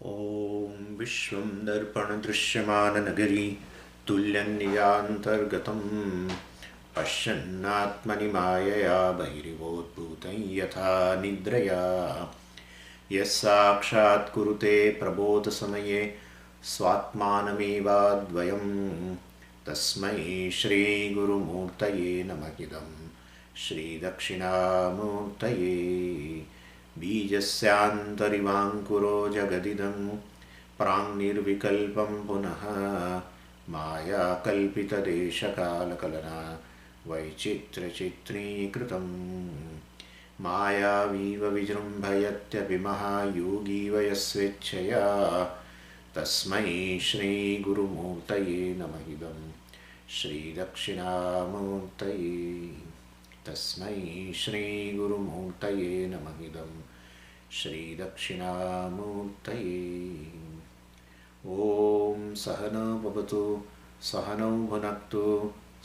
ॐ विश्वं दर्पणदृश्यमाननगरी तुल्यन्निजान्तर्गतं पश्यन्नात्मनि मायया बहिरिवोद्भूतं यथा निद्रया यस्साक्षात् कुरुते प्रबोधसमये स्वात्मानमेवाद्वयं तस्मै श्रीगुरुमूर्तये नमः इदं श्रीदक्षिणामूर्तये बीजस्यान्तरिवाङ्कुरो जगदिदं प्राङ्निर्विकल्पं पुनः मायाकल्पितदेशकालकलना वैचित्र्यचित्रीकृतं मायावीव विजृम्भयत्यपि महायोगीव यस्वेच्छया तस्मै श्रीगुरुमूर्तये नमः इदं श्रीदक्षिणामूर्तये तस्मै श्रीगुरुमूर्तये नमः इदं श्रीदक्षिणामूर्तये ॐ सहना भवतु सहनौ भुनक्तु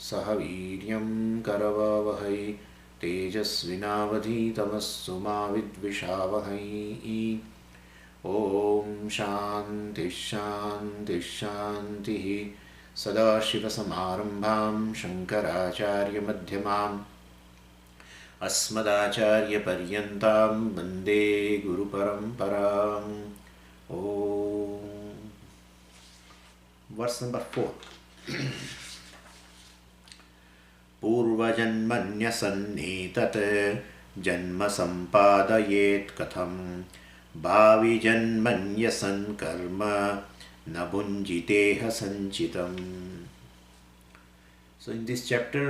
सह वीर्यं करवावहै तेजस्विनावधीतमस्तु मा विद्विषावहै ॐ शान्तिः शान्तिः शान्तिः सदाशिवसमारम्भां शङ्कराचार्यमध्यमाम् अस्मदाचार्यपर्यन्तां वन्दे गुरुपरम्पराम् ॐ वर्स नंबर 4 पूर्वजन्मन्यसन्नेतत् जन्म सम्पादयेत् कथं भाविजन्मन्यसन् कर्म न भुञ्जितेह सञ्चितम्. So in this chapter,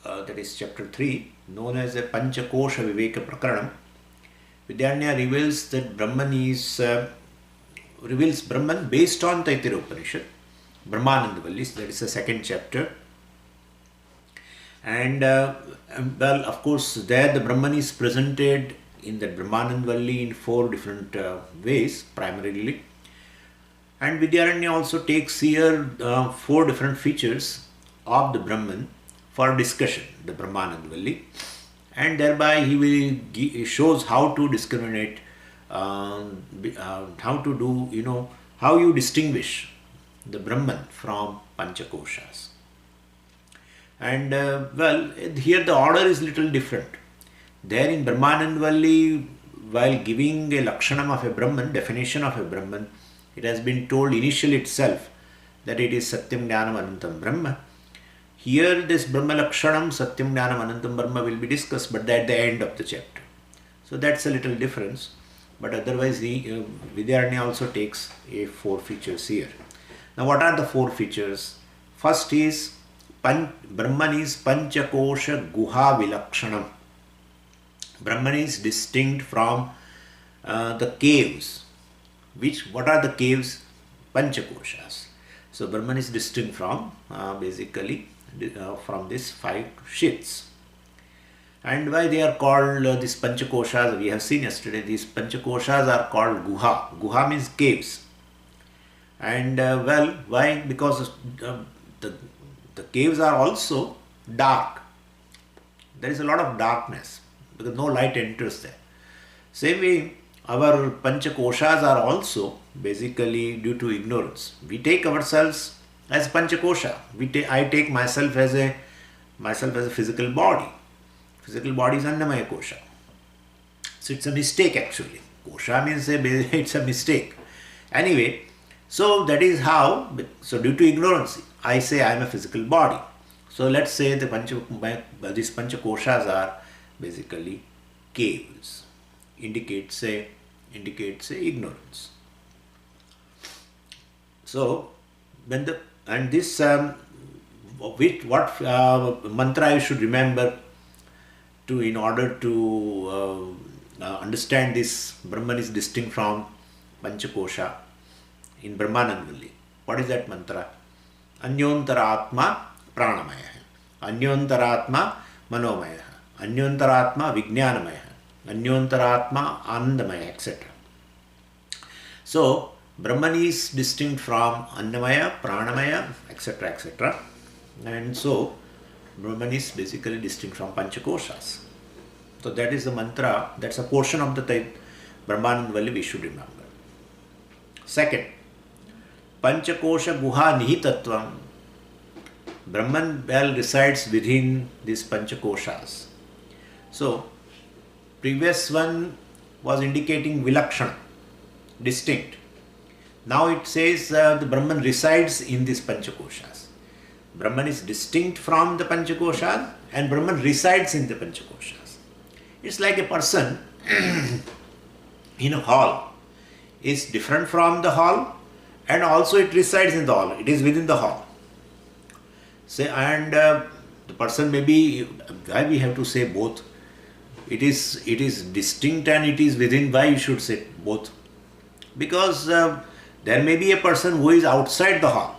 that is chapter 3, known as the Panchakosha Viveka Prakaranam, Vidyaranya reveals that Brahman reveals Brahman based on Taittiriya Upanishad, Brahmanandavalli, that is the second chapter. And well, of course, there the Brahman is presented in the Brahmanandavalli in 4 different ways, primarily. And Vidyaranya also takes here 4 different features of the Brahman for discussion, the Brahmanandavalli, and thereby he shows how to discriminate, how to do, how you distinguish the Brahman from Panchakoshas. And well, here the order is little different. There in Brahmanandavalli, while giving a lakshanam of a Brahman, definition of a Brahman, it has been told initially itself that it is Satyam Jnanam Anantam Brahma. Here this Brahma Lakshanam, Satyam Jnanam Anantam Brahma will be discussed, but at the end of the chapter. So that's a little difference. But otherwise, Vidyaranya also takes 4 features here. Now what are the 4 features? First is Brahman is Panchakosha Guha Vilakshanam. Brahman is distinct from the caves. What are the caves? Panchakoshas. So Brahman is distinct from basically from these 5 sheaths. And why they are called these Panchakoshas? We have seen yesterday these Panchakoshas are called Guha. Guha means caves. And well, why? Because the caves are also dark. There is a lot of darkness because no light enters there. Same way, our Panchakoshas are also basically due to ignorance. We take ourselves as Panchakosha. I take myself as a physical body. Physical body is Annamaya Kosha. So it's a mistake actually. Kosha means it's a mistake. Anyway, so that is how, so due to ignorance, I say I am a physical body. So let's say these Panchakoshas are basically caves. Indicates a ignorance. So when what mantra you should remember in order to understand this Brahman is distinct from Panchakosha in Brahmanandavalli. What is that mantra? Anyantaratma pranamaya, Anyantaratma manomaya, Anyantaratma vijnanamaya, Anyantaratma Anandamaya, etc. So, Brahman is distinct from Annamaya, Pranamaya, etc. etc. And so, Brahman is basically distinct from Panchakoshas. So, that is the mantra, that's a portion of the Brahmanandavalli we should remember. Second, Panchakosha Guha Nihitatvam. Brahman well resides within these Panchakoshas. So, previous one was indicating Vilakshana, distinct. Now it says the Brahman resides in these Panchakoshas. Brahman is distinct from the Panchakoshas and Brahman resides in the Panchakoshas. It's like a person in a hall is different from the hall and also it resides in the hall. It is within the hall. Say, and the person may be, why we have to say both? It is distinct and it is within. Why you should say both? Because there may be a person who is outside the hall.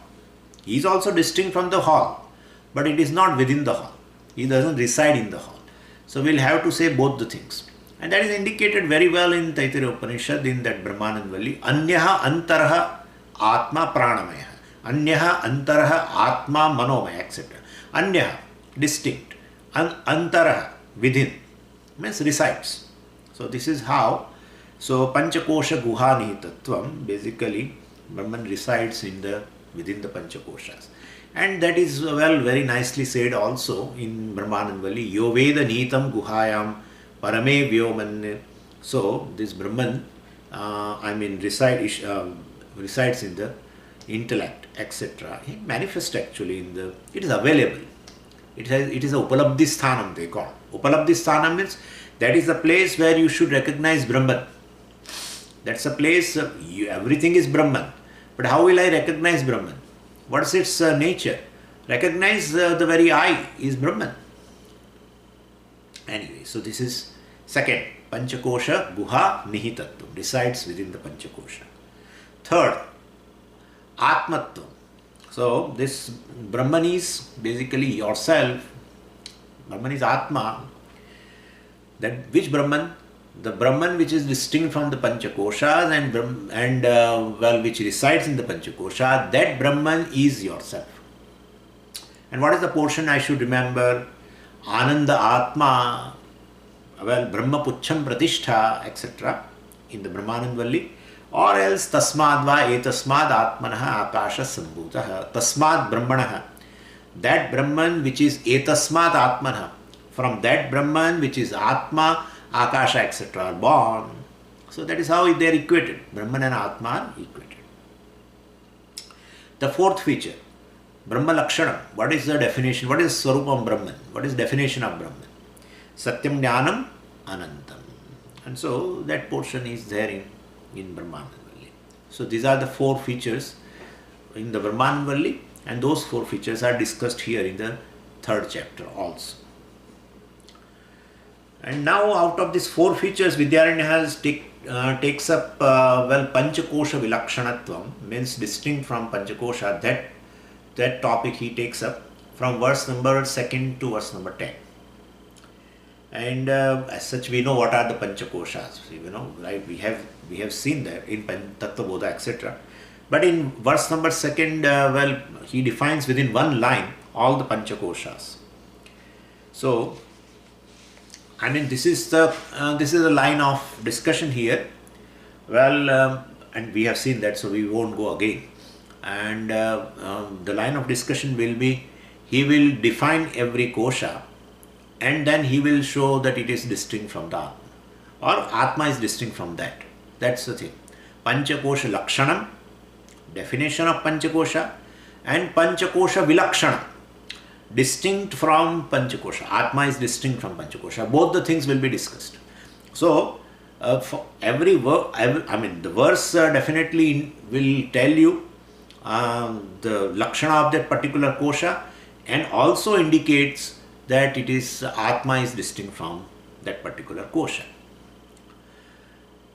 He is also distinct from the hall, but it is not within the hall. He doesn't reside in the hall. So we'll have to say both the things. And that is indicated very well in Taittiriya Upanishad in that Brahmanand Valli. Anyaha antaraha atma pranamaya. Anyaha antaraha atma manomaya, etc. Anyaha, distinct. Antaraha, within, means resides. So this is how. So Panchakosha Guha Nihitatvam, basically Brahman resides within the Panchakoshas. And that is well very nicely said also in Brahmanand Valli. Yoveda Nihitam Guhayam Parame Vyoman. So this Brahman, resides in the intellect, etc. He manifests actually it is available. It is a Upalabdhi Sthanam they call. Upalabdhi Sthanam means that is the place where you should recognize Brahman. That's a place, everything is Brahman. But how will I recognize Brahman? What is its nature? Recognize the very I is Brahman. Anyway, so this is second. Panchakosha Guha Nihitatvam, resides within the Panchakosha. Third, Atmatvam. So this Brahman is basically yourself. Brahman is Atma. That which Brahman? The Brahman which is distinct from the Panchakoshas and which resides in the Panchakosha, that Brahman is yourself. And what is the portion I should remember? Ananda Atma, Brahma Puchcham Pratishtha, etc. in the Brahmanand Valli. Or else Tasmadva Etasmad Atmanaha Akasha Sambhutaha. Tasmad Brahmanaha. That Brahman which is Etasmad Atmanaha. From that Brahman which is Atma, Akasha, etc. are born. So that is how they are equated. Brahman and Atma are equated. The fourth feature, Brahma Lakshanam. What is the definition? What is Swarupam Brahman? What is definition of Brahman? Satyam Jnanam Anantam. And so that portion is there in Brahmanand Valli. So these are the four features in the Brahmanand Valli, and those four features are discussed here in the third chapter also. And now out of these four features, Vidyaranya takes up Panchakosha Vilakshanatvam, means distinct from Panchakosha. That topic he takes up from verse number 2 to verse number 10. And as such, we know what are the Panchakoshas. Right? We have seen that in Tattvabodha, etc. But in verse number 2, he defines within one line all the Panchakoshas. So, this is the line of discussion here. And we have seen that, so we won't go again. And the line of discussion will be, he will define every kosha, and then he will show that it is distinct from the Atma, or Atma is distinct from that. That's the thing. Panchakosha Lakshanam, definition of Panchakosha, and Panchakosha Vilakshanam, distinct from Panchakosha. Atma is distinct from Panchakosha. Both the things will be discussed. So, for every word, the verse definitely will tell you the Lakshana of that particular kosha, and also indicates that it is Atma is distinct from that particular kosha.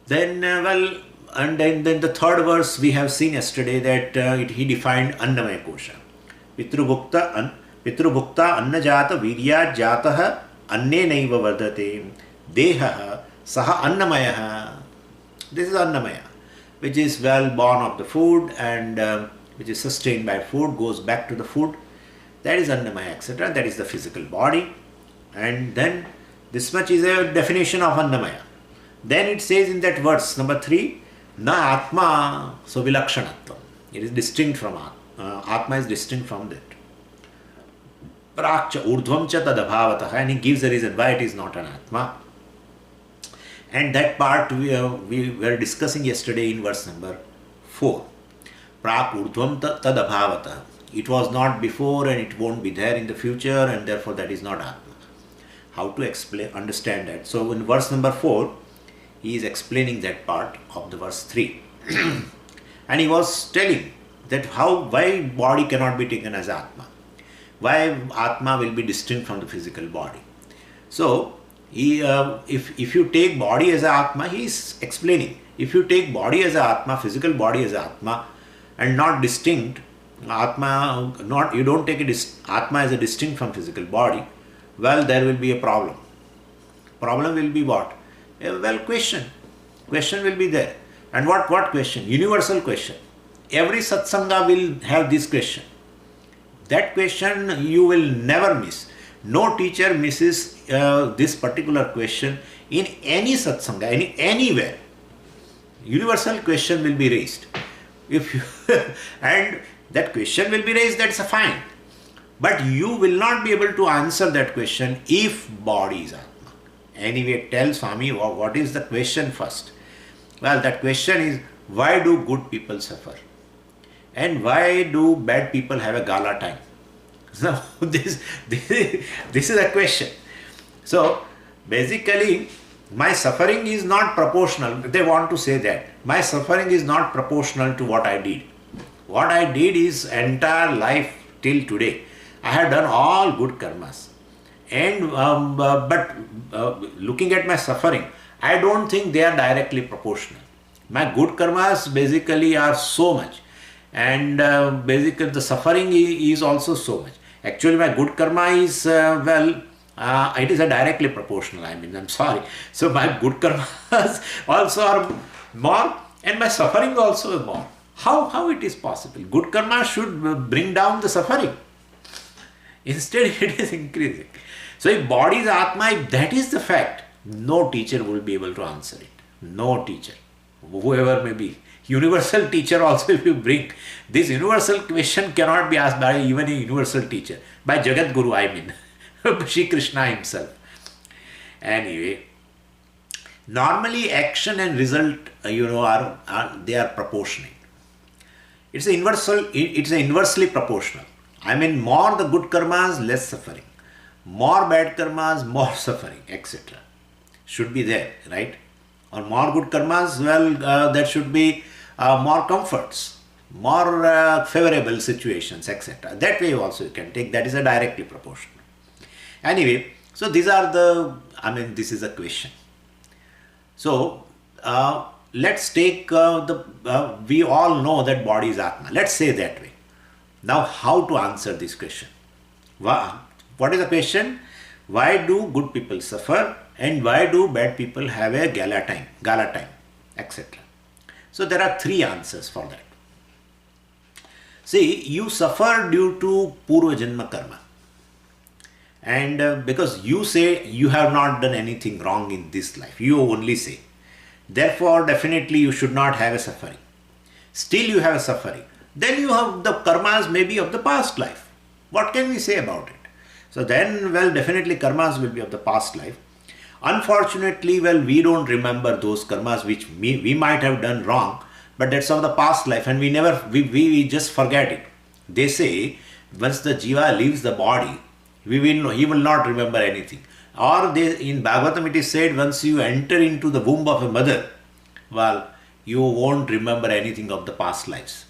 Then, and then the third verse we have seen yesterday that he defined Annamaya kosha. Pitrubhukta annajata virya jataha anne naiva vardate dehaha saha annamaya. This is Annamaya, which is born of the food and which is sustained by food, goes back to the food. That is Annamaya, etc. That is the physical body. And then this much is a definition of Annamaya. Then it says in that verse number 3, Na Atma, so vilakshanatvam. It is distinct from Atma. Atma is distinct from that. Prakcha urdhvam cha tadabhavatah, and he gives the reason why it is not an Atma. And that part we were discussing yesterday in verse number 4. Prak urdhvam tadabhavatah. It was not before and it won't be there in the future, and therefore that is not Atma. How to explain, understand that? So in verse number 4, he is explaining that part of the verse 3. And he was telling that why body cannot be taken as Atma. Why Atma will be distinct from the physical body. So, if you take body as Atma, he is explaining. If you take body as Atma, physical body as Atma, and not distinct, you don't take Atma as a distinct from physical body, well, there will be a problem. Problem will be what? Well, question. Question will be there. And what question? Universal question. Every satsanga will have this question. That question you will never miss. No teacher misses this particular question in any satsanga, anywhere. Universal question will be raised. And that question will be raised, that's fine. But you will not be able to answer that question if body is Atma. Anyway, tell Swami what is the question first. Well, that question is, why do good people suffer? And why do bad people have a gala time? So this is a question. So basically, my suffering is not proportional. They want to say that. My suffering is not proportional to what I did. What I did is entire life till today. I have done all good karmas. And but looking at my suffering, I don't think they are directly proportional. My good karmas basically are so much, and basically the suffering is also so much. Actually, my good karma is it is a directly proportional. I'm sorry. So my good karmas also are more, and my suffering also is more. How it is possible? Good karma should bring down the suffering. Instead, it is increasing. So if body is Atma, if that is the fact, no teacher will be able to answer it. No teacher, whoever may be. Universal teacher also, if you bring, this universal question cannot be asked by even a universal teacher. By Jagat Guru, I mean. Shri Krishna himself. Anyway, normally action and result, they are proportionate. It's inversely proportional. I mean, more the good karmas, less suffering. More bad karmas, more suffering, etc. Should be there, right? Or more good karmas, well, there should be more comforts, more favorable situations, etc. That way also you can take. That is a directly proportional. Anyway, so these are this is a question. So, let's take we all know that body is Atma. Let's say that way. Now, how to answer this question? What is the question? Why do good people suffer and why do bad people have a gala time, etc. So, there are three answers for that. See, you suffer due to Purva Janma Karma. And because you say you have not done anything wrong in this life, you only say. Therefore, definitely you should not have a suffering. Still you have a suffering. Then you have the karmas maybe of the past life. What can we say about it? So then, well, definitely karmas will be of the past life. Unfortunately, well, we don't remember those karmas which we might have done wrong, but that's of the past life and we just forget it. They say, once the jiva leaves the body, he will not remember anything. Or in Bhagavatam it is said, once you enter into the womb of a mother, well, you won't remember anything of the past lives.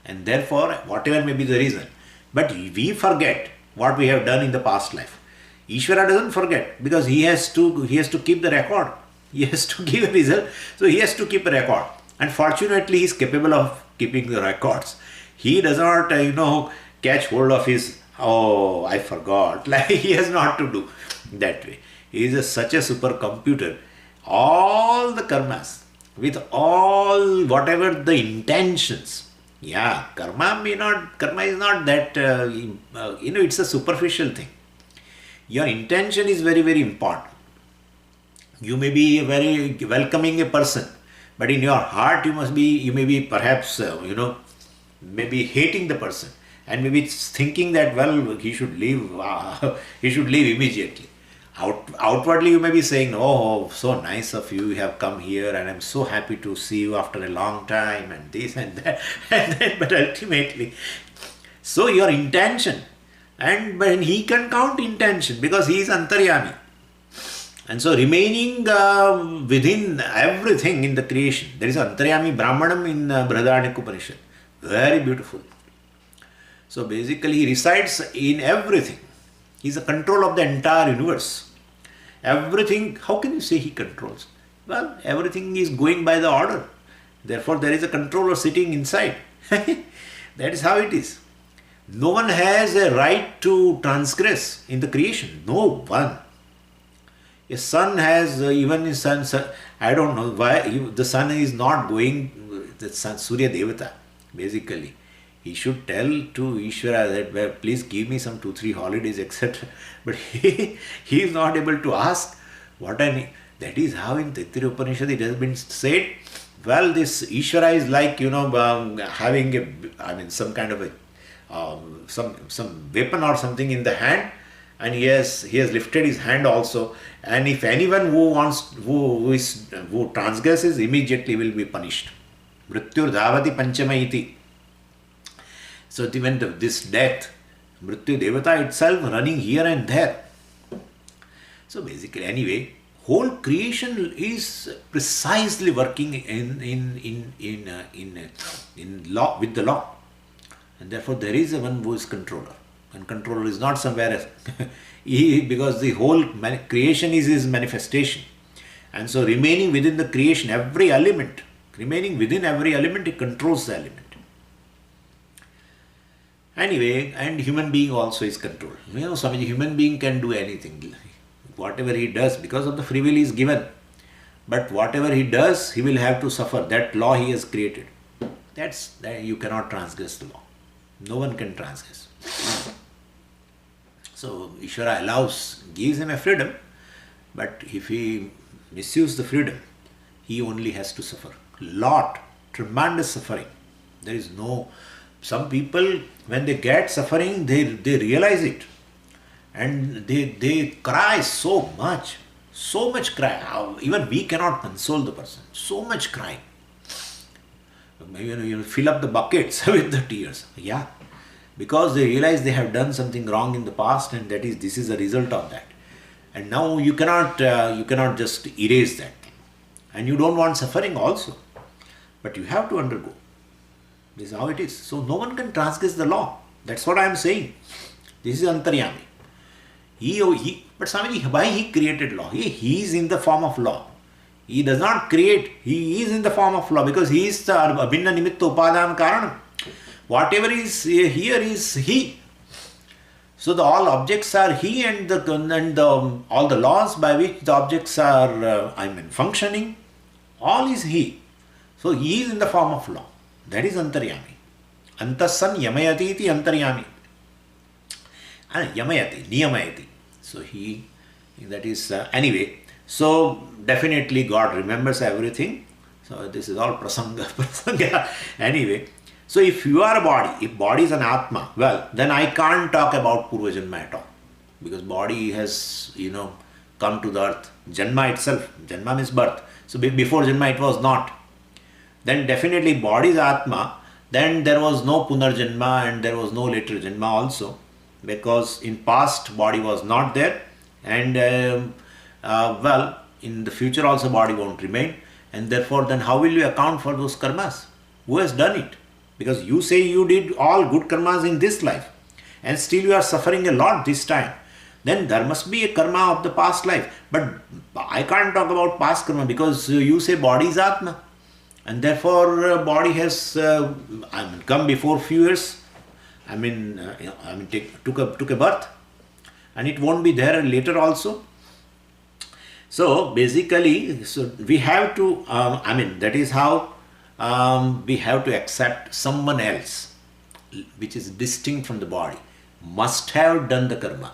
And therefore, whatever may be the reason, but we forget what we have done in the past life. Ishvara doesn't forget because he has to keep the record. He has to give a result, so he has to keep a record. And fortunately, he is capable of keeping the records. He does not, catch hold of his, oh, I forgot. Like he has not to do that way. He is such a supercomputer. All the karmas, with all whatever the intentions. Yeah, karma is not that, it's a superficial thing. Your intention is very, very important. You may be very welcoming a person, But in your heart, you may be perhaps, maybe hating the person, and maybe thinking that, well, he should leave, he should leave immediately. Outwardly, you may be saying, oh, so nice of you, you have come here, and I'm so happy to see you after a long time, and this and that, and then, but ultimately, so your intention, and when he can count intention because he is Antaryami. And so remaining within everything in the creation, there is Antaryami Brahmanam in Brihadaranyaka Upanishad. Very beautiful. So basically he resides in everything. He is a control of the entire universe. Everything, how can you say he controls? Well, everything is going by the order. Therefore there is a controller sitting inside. That is how it is. No one has a right to transgress in the creation. No one. A sun has, even his sun, I don't know why the sun is not going, the sun, Surya Devata, basically. He should tell to Ishvara that, well, please give me some 2-3 holidays, etc. But he is not able to ask what I need. That is how in Taittiriya Upanishad it has been said, well, this Ishvara is like, having some kind of a, some weapon or something in the hand, and he has lifted his hand also, and if anyone who transgresses, immediately will be punished. Mrityur dhavati panchama iti. So even this death, Mrityu Devata itself running here and there. So basically, anyway, whole creation is precisely working in law, with the law, and therefore there is a one who is controller. And controller is not somewhere else. Because the whole creation is his manifestation. And so remaining within the creation, remaining within every element, he controls the element. Anyway, and human being also is controlled. Swamiji, human being can do anything. Whatever he does, because of the free will is given. But whatever he does, he will have to suffer. That law he has created. That you cannot transgress the law. No one can transgress. So Ishvara gives him a freedom, but if he misuses the freedom, he only has to suffer. Tremendous suffering. There is some people, when they get suffering, they realize it. And they cry so much cry. Even we cannot console the person. So much crying. You fill up the buckets with the tears. Yeah. Because they realize they have done something wrong in the past, and this is a result of that. And now you cannot just erase that. And you don't want suffering also. But you have to undergo. This is how it is. So no one can transgress the law. That's what I am saying. This is Antaryami. But Swamiji, why he created law? He is in the form of law. He does not create. He is in the form of law because he is the Abhinna Nimitta Upadana Karanam. Whatever is here is he. So all objects are he, and all the laws by which the objects are functioning, all is he. So he is in the form of law. That is Antaryami. Antasan yamayati iti Antaryami. Yamayati, niyamayati. So that is, anyway. So definitely God remembers everything. So this is all prasanga. Anyway. So if you are a body, if body is an Atma, well, then I can't talk about Purva Janma at all. Because body has, come to the earth. Janma itself, Janma means birth. So before Janma it was not. Then definitely body is Atma. Then there was no Punarjanma and there was no later Janma also. Because in past body was not there. And in the future also body won't remain. And therefore then how will you account for those karmas? Who has done it? Because you say you did all good karmas in this life and still you are suffering a lot this time. Then there must be a karma of the past life. But I can't talk about past karma because you say body is Atma. And therefore body has come before few years. Took a birth. And it won't be there later also. So basically, we have to, that is how we have to accept someone else, which is distinct from the body, must have done the karma,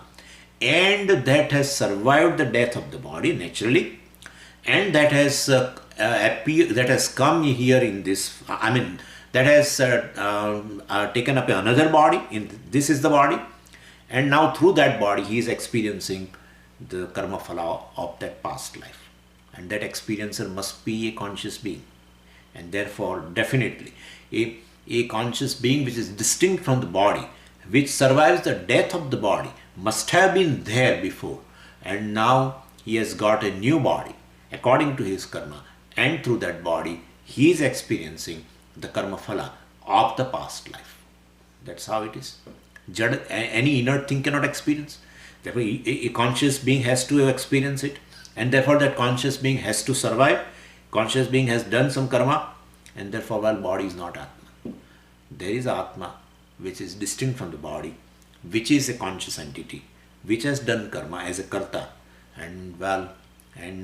and that has survived the death of the body naturally, and that has that has come here in this, that has taken up another body, this is the body, and now through that body he is experiencing the karma phala of that past life, and that experiencer must be a conscious being, and therefore definitely a conscious being which is distinct from the body, which survives the death of the body, must have been there before, and now he has got a new body according to his karma, and through that body he is experiencing the karma phala of the past life. That's how it is. Any inert thing cannot experience. Therefore, a conscious being has to experience it, and therefore that conscious being has to survive. Conscious being has done some karma, and therefore, while body is not Atma, there is Atma which is distinct from the body, which is a conscious entity, which has done karma as a karta, and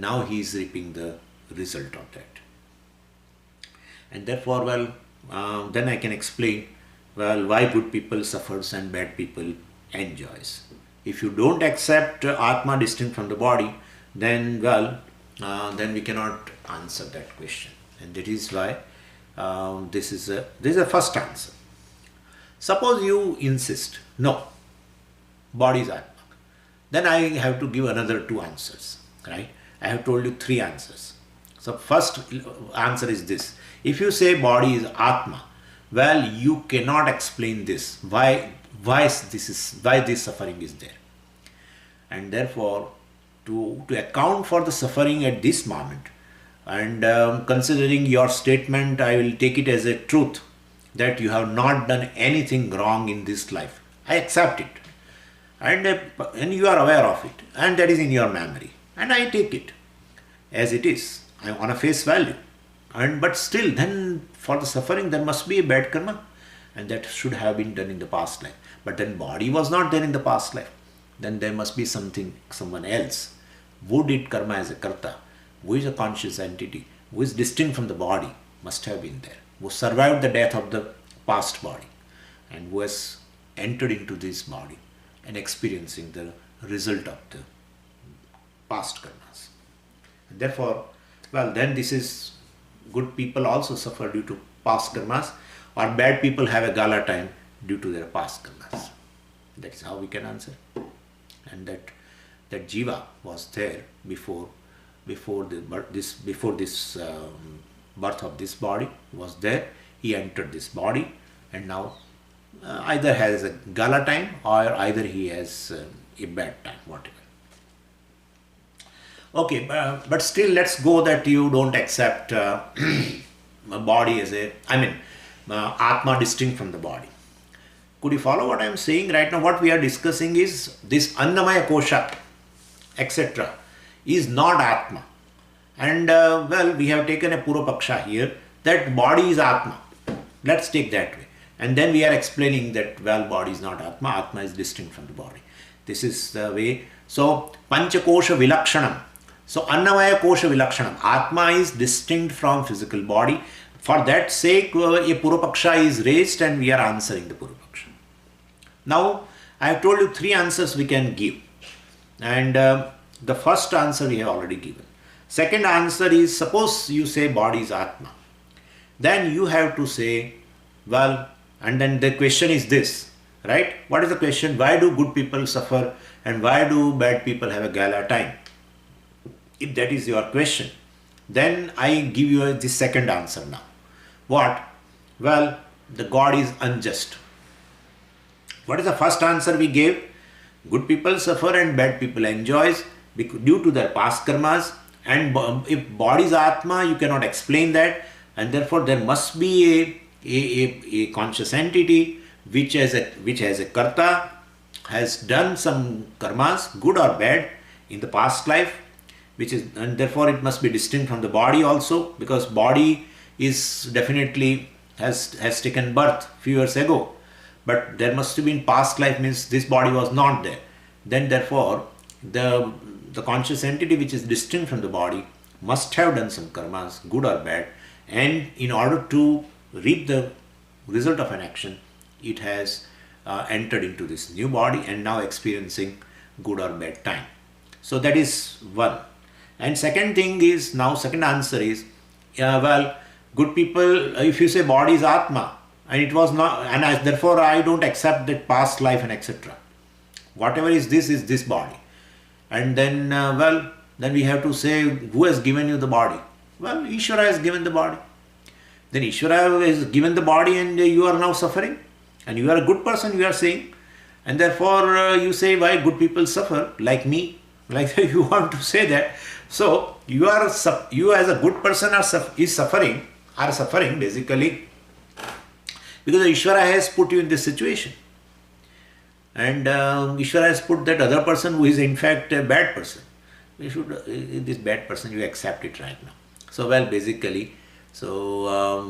now he is reaping the result of that. And therefore, then I can explain, why good people suffers and bad people enjoys. If you don't accept Atma distinct from the body, then then we cannot answer that question, and that is why this is a first answer. Suppose you insist, no, body is Atma, then I have to give another two answers, right? I have told you three answers. So first answer is this: if you say body is Atma, you cannot explain this. Why this suffering is there, and therefore to account for the suffering at this moment, and considering your statement, I will take it as a truth that you have not done anything wrong in this life. I accept it, and you are aware of it, and that is in your memory, and I take it as it is. I am on a face value, but still, then for the suffering there must be a bad karma, and that should have been done in the past life. But then body was not there in the past life. Then there must be someone else who did karma as a karta, who is a conscious entity, who is distinct from the body, must have been there, who survived the death of the past body, and who has entered into this body and experiencing the result of the past karmas. And therefore, then this is, good people also suffer due to past karmas, or bad people have a gala time due to their past karmas. That is how we can answer. And that jiva was there before this birth of this body was there. He entered this body, and now either has a gala time, or either he has a bad time, whatever. Okay, but still, let's go that you don't accept body as Atma distinct from the body. Could you follow what I am saying right now? What we are discussing is this Annamaya Kosha, etc. is not Atma. And we have taken a Purva-paksha here that body is Atma. Let's take that way. And then we are explaining that, body is not Atma, Atma is distinct from the body. This is the way. So, Panchakosha Vilakshanam. So, Annamaya Kosha Vilakshanam. Atma is distinct from physical body. For that sake, a Purva-paksha is raised, and we are answering the Purva-paksha. Now, I have told you three answers we can give. And the first answer we have already given. Second answer is, suppose you say body is Atma. Then you have to say, and then the question is this, right? What is the question? Why do good people suffer, and why do bad people have a gala time? If that is your question, then I give you the second answer now. What? The God is unjust. What is the first answer we gave? Good people suffer and bad people enjoys due to their past karmas, and if body is Atma, you cannot explain that, and therefore there must be a conscious entity which has a karta, has done some karmas, good or bad, in the past life, and therefore it must be distinct from the body also, because body is definitely has taken birth few years ago, but there must have been past life, means this body was not there. Then therefore the conscious entity which is distinct from the body must have done some karmas, good or bad, and in order to reap the result of an action, it has entered into this new body and now experiencing good or bad time. So that is one. And second thing is, now second answer is, well, good people, if you say body is Atma, and it was not, and therefore I don't accept that past life and etc. Whatever is this body. And then, well, then we have to say, who has given you the body? Well, Ishvara has given the body. Then Ishvara has given the body and you are now suffering. And you are a good person, you are saying. And therefore you say, why good people suffer, like me. Like you want to say that. So you as a good person are suffering basically because Ishvara has put you in this situation. And Ishvara has put that other person who is in fact a bad person. This bad person, you accept it right now. So well, basically, so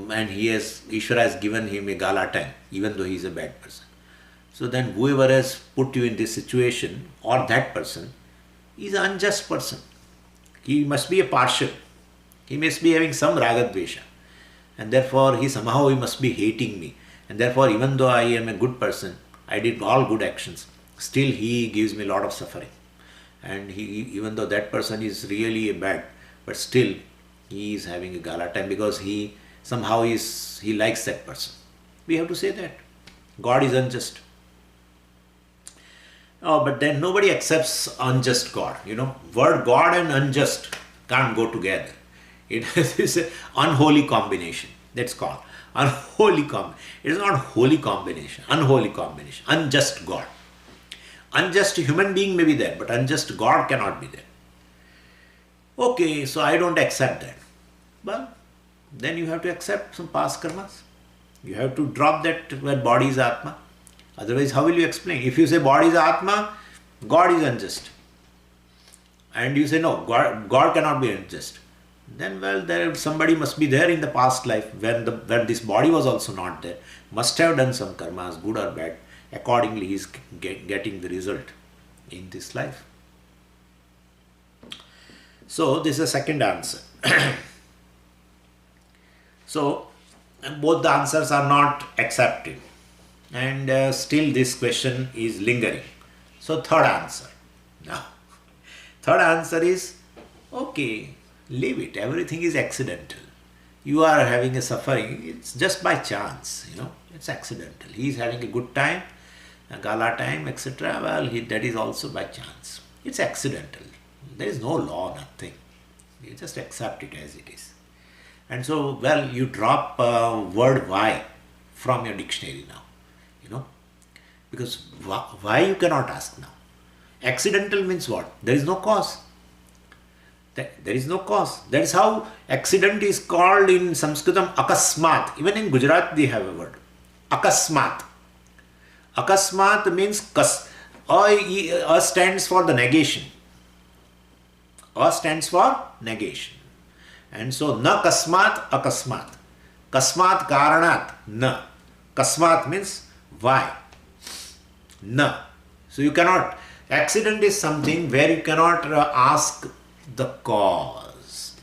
and Ishvara has given him a gala time, even though he is a bad person. So then whoever has put you in this situation, or that person, is an unjust person. He must be a partial. He must be having some ragadvesha. And therefore he must be hating me. And therefore, even though I am a good person, I did all good actions, still he gives me a lot of suffering. And even though that person is really a bad, but still he is having a gala time because he likes that person. We have to say that. God is unjust. Oh, but then nobody accepts unjust God. Word God and unjust can't go together. It is an unholy combination. That's called unholy combination. It is not holy combination. Unholy combination. Unjust God. Unjust human being may be there, but unjust God cannot be there. Okay, so I don't accept that. Well, then you have to accept some past karmas. You have to drop that when body is Atma. Otherwise, how will you explain? If you say body is Atma, God is unjust. And you say no, God cannot be unjust. Then, well, somebody must be there in the past life when this body was also not there. Must have done some karmas, good or bad. Accordingly, he is getting the result in this life. So, this is the second answer. So, both the answers are not accepted. And still this question is lingering. So, third answer. Now, third answer is, okay, leave it. Everything is accidental. You are having a suffering. It's just by chance, It's accidental. He is having a good time, a gala time, etc. Well, that is also by chance. It's accidental. There is no law, nothing. You just accept it as it is. And so, well, you drop word why from your dictionary now. Because why you cannot ask now? Accidental means what? There is no cause. There is no cause. That is how accident is called in Sanskritam akasmat. Even in Gujarat they have a word. Akasmat. Akasmat means A stands for the negation. A stands for negation. And so na kasmat akasmat. Kasmat karanat na. Kasmat means why. Na. So you cannot. Accident is something where you cannot ask the cause.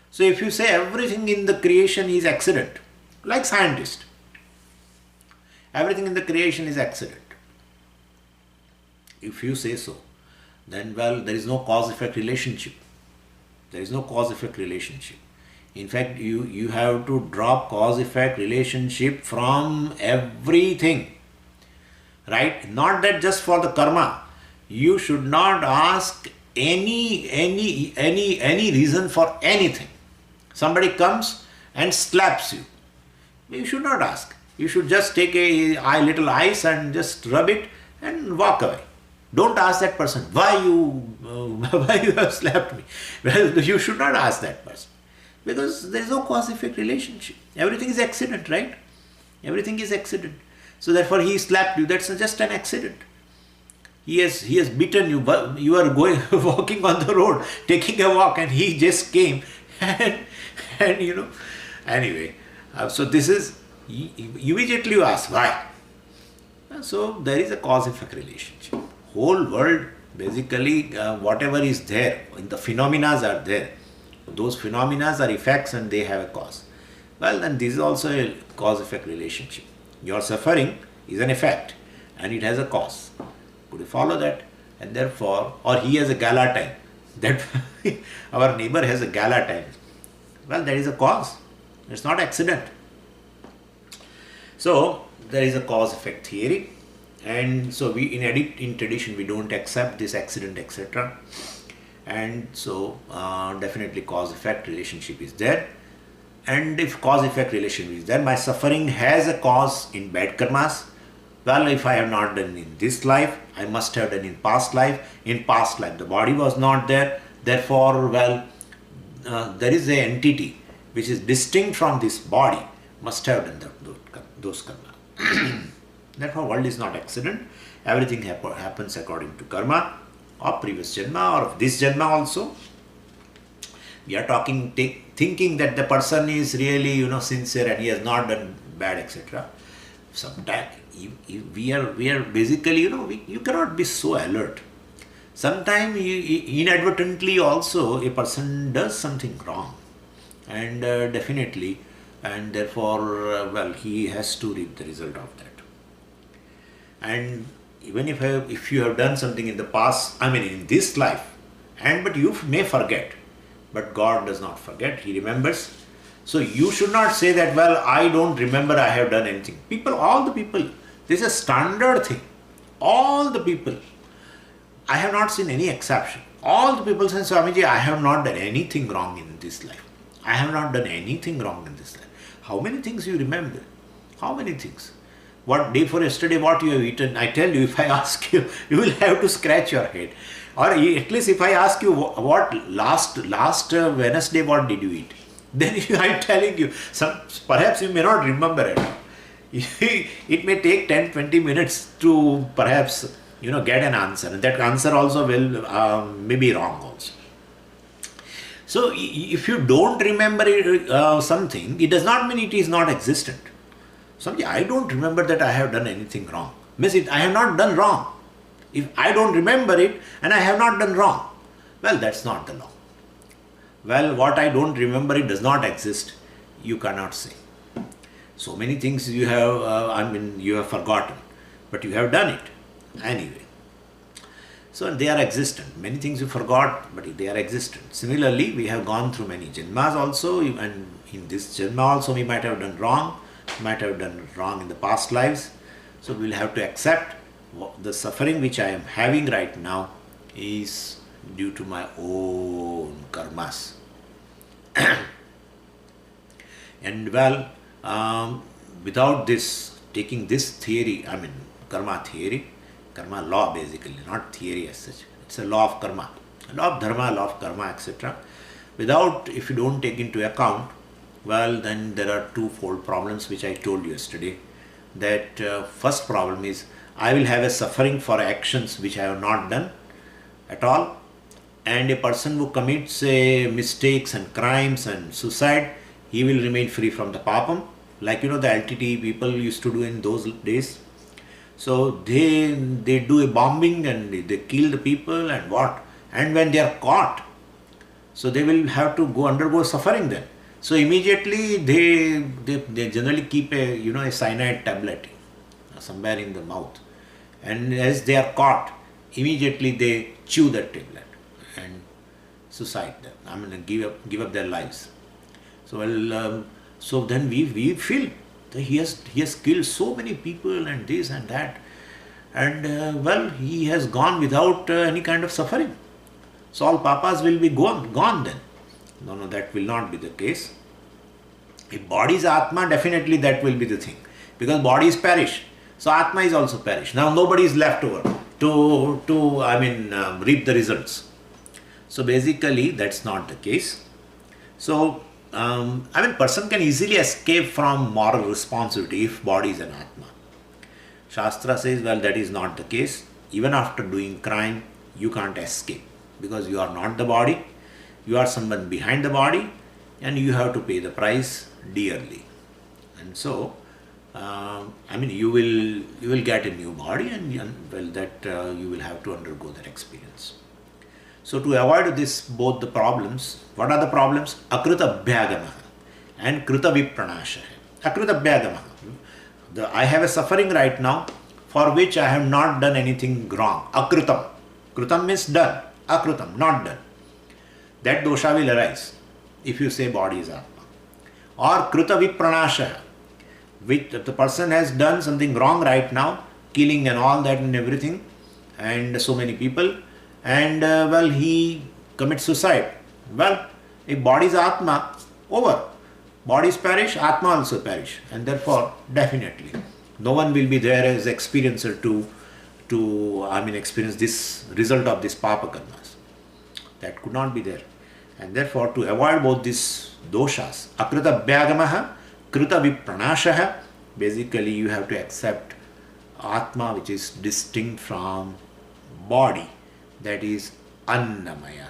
So if you say everything in the creation is accident, like scientist, everything in the creation is accident. If you say so, then well, there is no cause-effect relationship. There is no cause-effect relationship. In fact, you have to drop cause-effect relationship from everything. Right? Not that just for the karma. You should not ask any reason for anything. Somebody comes and slaps you. You should not ask. You should just take a little ice and just rub it and walk away. Don't ask that person, why you have slapped me. Well, you should not ask that person. Because there is no cause-effect relationship. Everything is accident, right? Everything is accident. So therefore he slapped you. That's just an accident. He has beaten you. You are walking on the road, taking a walk, and he just came and anyway. So this is, immediately you ask why. So there is a cause-effect relationship. Whole world, basically, whatever is there, the phenomena are there. Those phenomena are effects and they have a cause. Well, then this is also a cause-effect relationship. Your suffering is an effect and it has a cause. Could you follow that? And therefore, or he has a gala time. that our neighbor has a gala time. Well, there is a cause. It's not accident. So there is a cause-effect theory, and so we in tradition we don't accept this accident, etc. And so definitely cause-effect relationship is there. And if cause-effect relationship is there, my suffering has a cause in bad karmas. Well, if I have not done in this life, I must have done in past life. In past life, the body was not there. Therefore, well, there is an entity which is distinct from this body, must have done those karma. Therefore, world is not accident. Everything happens according to karma of previous janma or of this janma also. We are thinking that the person is really, sincere and he has not done bad, etc. Sometimes we are basically, you cannot be so alert. Sometimes inadvertently also a person does something wrong, and definitely, and therefore, well, he has to reap the result of that. And even if you have done something in the past, in this life, but you may forget. But God does not forget, He remembers. So you should not say that, well, I don't remember I have done anything. All the people, this is a standard thing. All the people, I have not seen any exception. All the people say, Swamiji, I have not done anything wrong in this life. I have not done anything wrong in this life. How many things you remember? How many things? What day for yesterday, what you have eaten? I tell you, if I ask you, you will have to scratch your head. Or at least if I ask you, what last Wednesday, what did you eat? Then I am telling you, perhaps you may not remember it. It may take 10-20 minutes to perhaps, get an answer. And that answer also will may be wrong also. So if you don't remember something, it does not mean it is not existent. Something I don't remember that I have done anything wrong. Means I have not done wrong. If I don't remember it and I have not done wrong, well, that's not the law. Well, what I don't remember, it does not exist. You cannot say. So many things you have, you have forgotten, but you have done it anyway. So they are existent. Many things you forgot, but they are existent. Similarly, we have gone through many janmas also, and in this janma also we might have done wrong, in the past lives. So we will have to accept the suffering which I am having right now is due to my own karmas. And well, without this, taking this theory, karma theory, karma law basically, not theory as such, it's a law of karma, law of dharma, law of karma, etc. If you don't take into account, well, then there are twofold problems which I told you yesterday. That first problem is, I will have a suffering for actions which I have not done at all. And a person who commits mistakes and crimes and suicide, he will remain free from the papam. Like, the LTT people used to do in those days. So they do a bombing and they kill the people and what. And when they are caught, so they will have to undergo suffering then. So immediately they generally keep a cyanide tablet somewhere in the mouth. And as they are caught, immediately they chew that tablet and suicide them. Give up their lives. So so then we feel that he has killed so many people and this and that, and well, he has gone without any kind of suffering. So all papas will be gone then. No, that will not be the case. If body is Atma, definitely that will be the thing, because bodies perish. So Atma is also perished. Now nobody is left over to reap the results. So basically that's not the case. So person can easily escape from moral responsibility if body is an Atma. Shastra says, well, that is not the case. Even after doing crime, you can't escape, because you are not the body. You are someone behind the body, and you have to pay the price dearly. And so you will get a new body, and you will have to undergo that experience. So to avoid both the problems, what are the problems? Akrita abhyagama and krita vipranasha. Akrita abhyagama. I have a suffering right now for which I have not done anything wrong. Akritam. Kritam means done. Akritam, not done. that dosha will arise if you say body is Atma. Or Kruta Vipranasha, which the person has done something wrong right now, killing and all that and everything, and so many people, and he commits suicide. Well, if body is Atma, over. Bodies perish, Atma also perish, and therefore definitely no one will be there as experiencer to experience this result of this papa karmas. That could not be there. And therefore, to avoid both these doshas, akrita bhyagamaha, krita vipranashaha, basically you have to accept Atma, which is distinct from body, that is annamaya.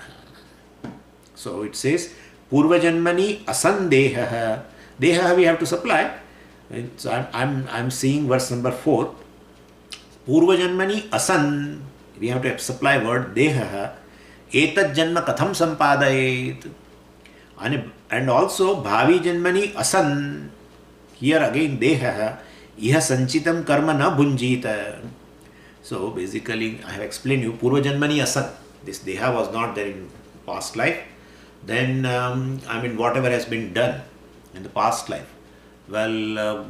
So it says, Purva Janmani asandeha. Deha we have to supply. So I'm seeing verse number 4. Purva Janmani asan, we have to supply word deha. Etat janma katham sampadayet. And also bhavi janmani asan. Here again deha. Iha sanchitam karma na bhunjita. So basically I have explained you Purva Janmani asan. This deha was not there in past life. Then whatever has been done in the past life, well,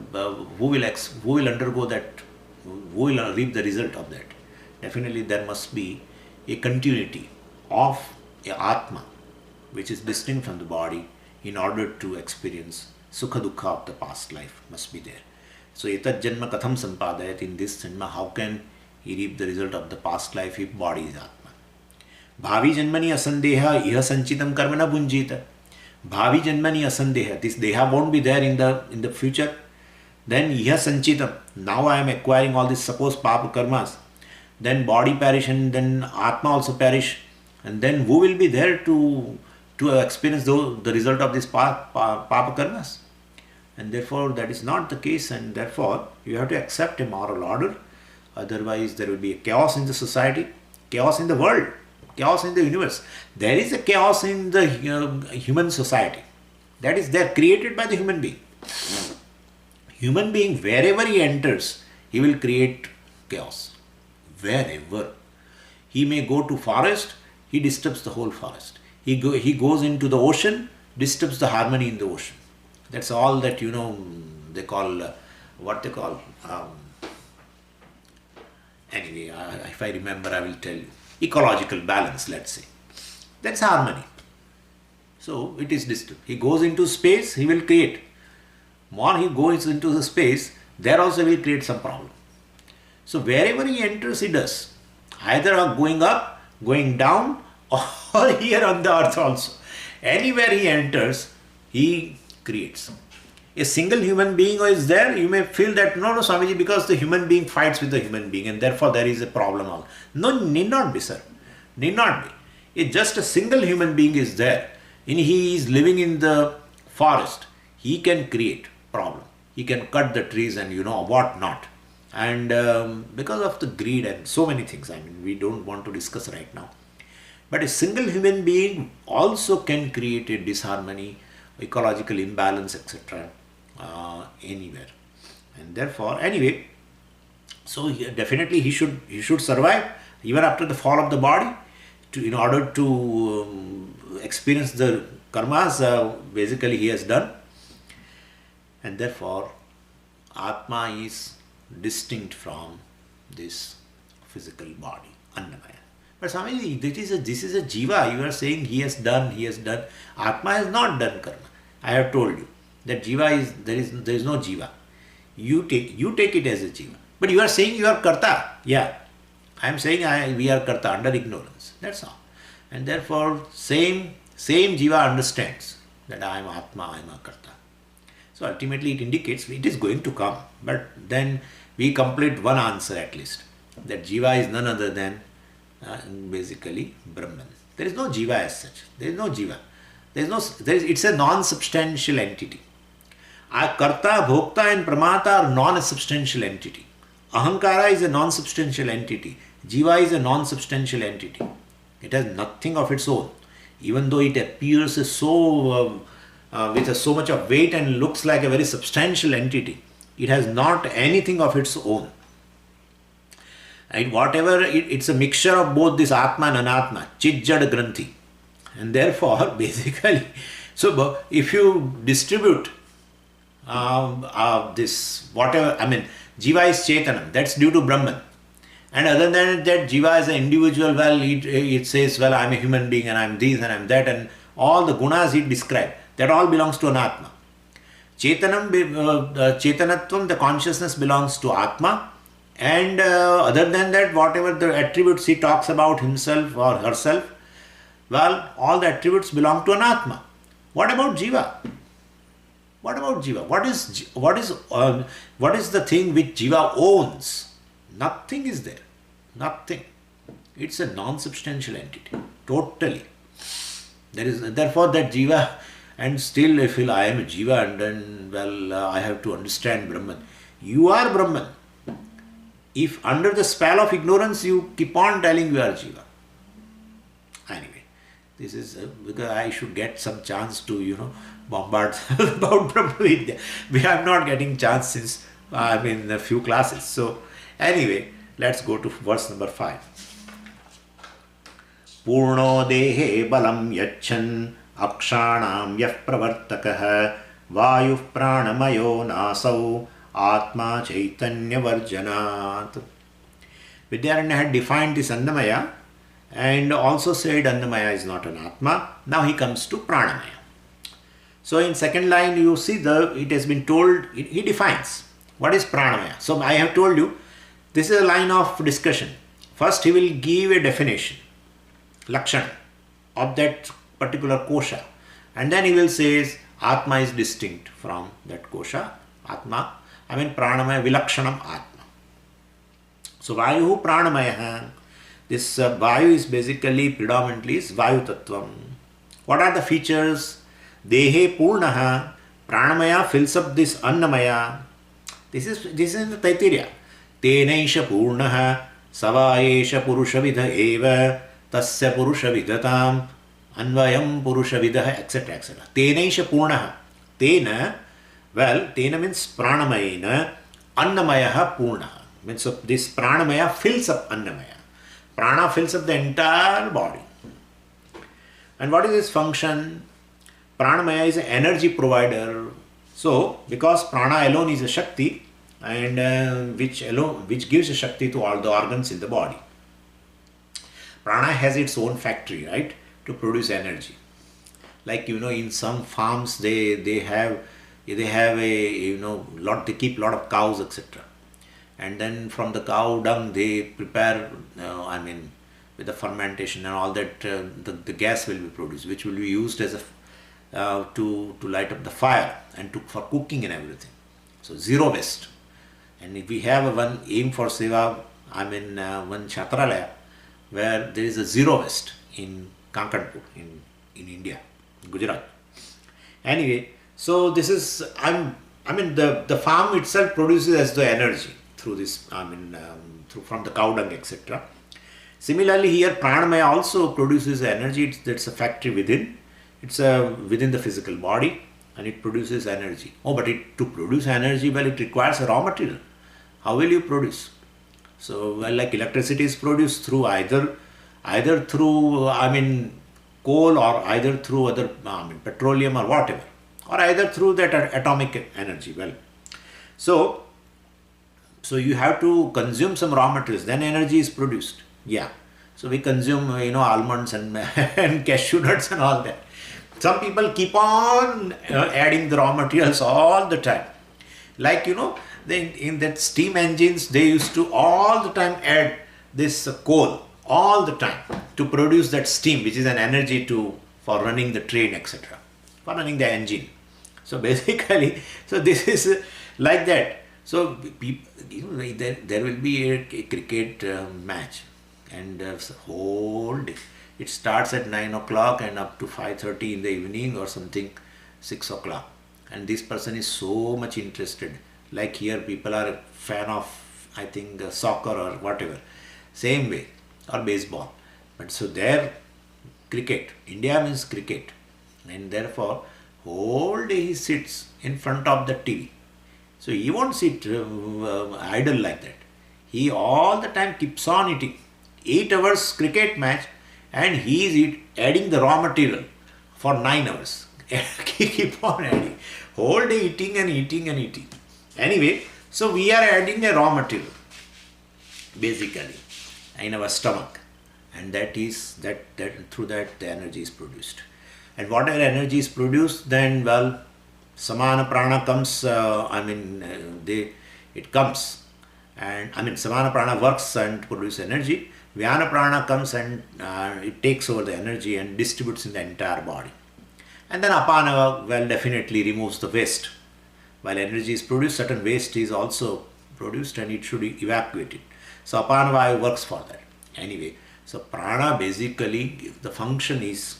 who will undergo that? Who will reap the result of that? Definitely there must be a continuity of a Atma which is distinct from the body in order to experience Sukha Dukkha of the past life must be there. So etat janma katham sampadayat, in this janma how can he reap the result of the past life if body is Atma? Bhavi janmani asandeha iha sanchitam karma na bhunjita. Bhavi janmani asandeha. This deha won't be there in the future. Then iha sanchitam. Now I am acquiring all these supposed papa karmas. Then body perish and then Atma also perish. And then who will be there to experience the result of these papa karmas? And therefore that is not the case, and therefore you have to accept a moral order. Otherwise there will be a chaos in the society, chaos in the world, chaos in the universe. There is a chaos in the human society. That is there, created by the human being. Human being, wherever he enters, he will create chaos. Wherever. He may go to forest, he disturbs the whole forest. He goes into the ocean, disturbs the harmony in the ocean. That's all that they call, anyway, if I remember I will tell you. Ecological balance, let's say. That's harmony. So it is disturbed. He goes into space, he will create. More he goes into the space, there also will create some problem. So wherever he enters, he does. Either going up, going down, or here on the earth also. Anywhere he enters, he creates. A single human being is there, you may feel that, no, Swamiji, because the human being fights with the human being and therefore there is a problem. No, need not be, sir. Need not be. It's just a single human being is there. And he is living in the forest. He can create problem. He can cut the trees and what not. And because of the greed and so many things, we don't want to discuss right now. But a single human being also can create a disharmony, ecological imbalance, etc. Anywhere. And therefore, anyway, so definitely he should survive even after the fall of the body in order to experience the karmas basically he has done. And therefore, Atma is distinct from this physical body, Annamaya. But Swamiji, this is a jiva. You are saying he has done. Atma has not done karma. I have told you that jiva there is no jiva. You take it as a jiva. But you are saying you are karta. Yeah. I am saying we are karta under ignorance. That's all. And therefore same jiva understands that I am Atma, I am a karta. So ultimately it indicates it is going to come. But then we complete one answer at least. That jiva is none other than basically Brahman. There is no jiva as such. There is no jiva. It's a non-substantial entity. Karta, Bhokta and Pramata are non-substantial entity. Ahankara is a non-substantial entity. Jiva is a non-substantial entity. It has nothing of its own. Even though it appears with so much of weight and looks like a very substantial entity, it has not anything of its own. And whatever, it's a mixture of both this Atma and Anatma, Chit Jad Granthi. And therefore, basically, so if you distribute this whatever, I mean, Jiva is Chetanam, that's due to Brahman. And other than that, Jiva is an individual, well, it says, well, I'm a human being and I'm this and I'm that, and all the gunas it describes, that all belongs to an Atma. Chetanatvam, the consciousness belongs to Atma, and other than that, whatever the attributes he talks about himself or herself, well, all the attributes belong to an Atma. What about Jiva? What about Jiva? What is the thing which Jiva owns? Nothing is there. Nothing. It's a non-substantial entity. Totally. Therefore that Jiva, and still I feel I am a Jiva, and then, well, I have to understand Brahman. You are Brahman. If under the spell of ignorance you keep on telling you are Jiva. Anyway, this is because I should get some chance to, bombard about Brahma Vidya. I'm not getting chance since I'm in a few classes. So anyway, let's go to verse number 5. Purno dehe balam yachan akshanam yah pravartakah vayuh pranamayo nasau atma chaitanya varjanat. Vidyaranya had defined this Annamaya and also said Annamaya is not an Atma. Now he comes to Pranamaya. So in second line you see it has been told, he defines what is Pranamaya. So I have told you, this is a line of discussion. First he will give a definition, Lakshana, of that particular kosha, and then he will say Atma is distinct from that kosha. Atma, Pranamaya Vilakshanam Atma. So Vayu Pranamaya, this Vayu is basically predominantly is Vayu Tattvam. What are the features? Dehe Purnaha, Pranamaya fills up this Annamaya. This is in the Taittiriya. Tenaisha Purnaha, Savayesha Purushavidha Eva, Tasya Purushavidhatam, Anvayam Purushavidha, etc. etc. Tenaisha Purnaha. Tena, well, Tena means Pranamayena, Annamayaha Purnaha. Means so this Pranamaya fills up Annamaya. Prana fills up the entire body. And what is its function? Pranamaya is an energy provider. So, because Prana alone is a Shakti, and which gives a Shakti to all the organs in the body. Prana has its own factory, right, to produce energy. Like in some farms they have a lot, they keep lot of cows, etc. And then from the cow dung they prepare with the fermentation and all that, the gas will be produced, which will be used as a to light up the fire and for cooking and everything. So zero waste. And if we have one aim for Seva, one Chatralaya, where there is a zero waste in Kankanpur in India, Gujarat. Anyway, so this is the farm itself produces as the energy through this from the cow dung, etc. Similarly, here Pranamaya also produces energy. It's a factory within. It's within the physical body, and it produces energy. Oh, but to produce energy, well, it requires a raw material. How will you produce? So, well, like electricity is produced through either through coal, or either through other petroleum or whatever, or either through that atomic energy. Well, so you have to consume some raw materials, then energy is produced. Yeah. So we consume almonds and and cashew nuts and all that. Some people keep on adding the raw materials all the time. Like in that steam engines, they used to all the time add this coal all the time to produce that steam, which is an energy for running the train, etc., for running the engine. So basically, so this is like that. So there will be a cricket match, and whole day. It starts at 9 o'clock and up to 5:30 in the evening or something, 6 o'clock. And this person is so much interested. Like here, people are a fan of, I think, soccer or whatever. Same way, or baseball. But so there, cricket. India means cricket. And therefore, whole day he sits in front of the TV. So he won't sit idle like that. He all the time keeps on eating. 8 hours cricket match, and he is adding the raw material for 9 hours. Keep on adding. Whole day eating and eating and eating. Anyway, so we are adding a raw material basically in our stomach, and that through that the energy is produced. And whatever energy is produced, then well, samana prana comes, it comes, and samana prana works and produces energy. Vyana prana comes and it takes over the energy and distributes in the entire body. And then apana, well, definitely removes the waste. While energy is produced, certain waste is also produced and it should evacuate it. So apana vayu works for that. Anyway, so prana basically, the function is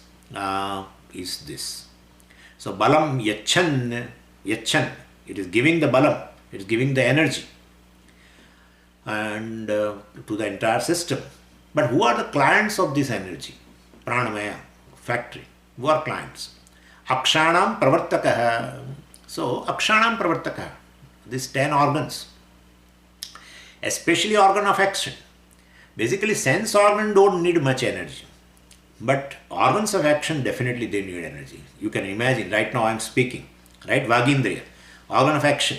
this. So balam yachan, it is giving the balam, it is giving the energy and to the entire system. But who are the clients of this energy? Pranamaya factory. Who are clients? Akshanam pravartakaha. So akshanam pravartakaha. These 10 organs, especially organ of action. Basically sense organ don't need much energy, but organs of action definitely they need energy. You can imagine right now I am speaking, right? Vagindriya, organ of action.